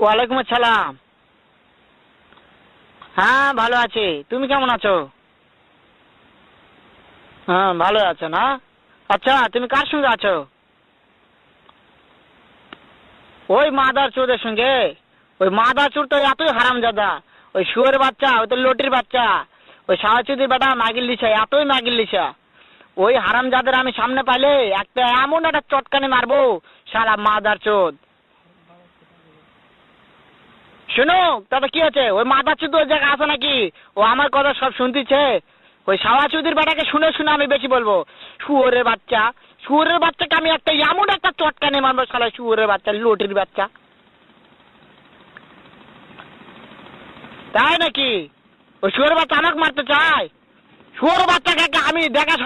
ওয়ালাইকুম আসসালাম। হ্যাঁ ভালো আছি, তুমি কেমন আছো? হ্যাঁ ভালো আছো না? আচ্ছা তুমি কার সঙ্গে আছো? ওই মাদার চোরের সঙ্গে। ওই মাদার চোর তো এতই হারামজাদা। ওই শুয়োরের বাচ্চা, ওই তো লটির বাচ্চা, ওই সাহাচুদির বেটা মাগির লিসা, এতই মাগির লিসা। ওই হারামজাদের আমি সামনে পাইলে একটা এমন একটা চটকানি মারবো, সারা মাদার চোদ। শুনো, তবে কি আছে, ওই মাদার চোদ ওই জায়গায় আছে নাকি? ও আমার কথা সব শুনতেছে। ওই সাওয়াচুদির বেটাকে শুনে শুনে আমি বেশি বলবো। শুয়োরের বাচ্চা, শুয়োরের বাচ্চাকে আমি একটা এমন একটা চটকানি মারবো, শালা শুয়োরের বাচ্চা, লটির বাচ্চা। তাই নাকি? ওই শুয়োরের বাচ্চা আমাকে মারতে চায়? শুয়োরের বাচ্চাকে আমি দেখা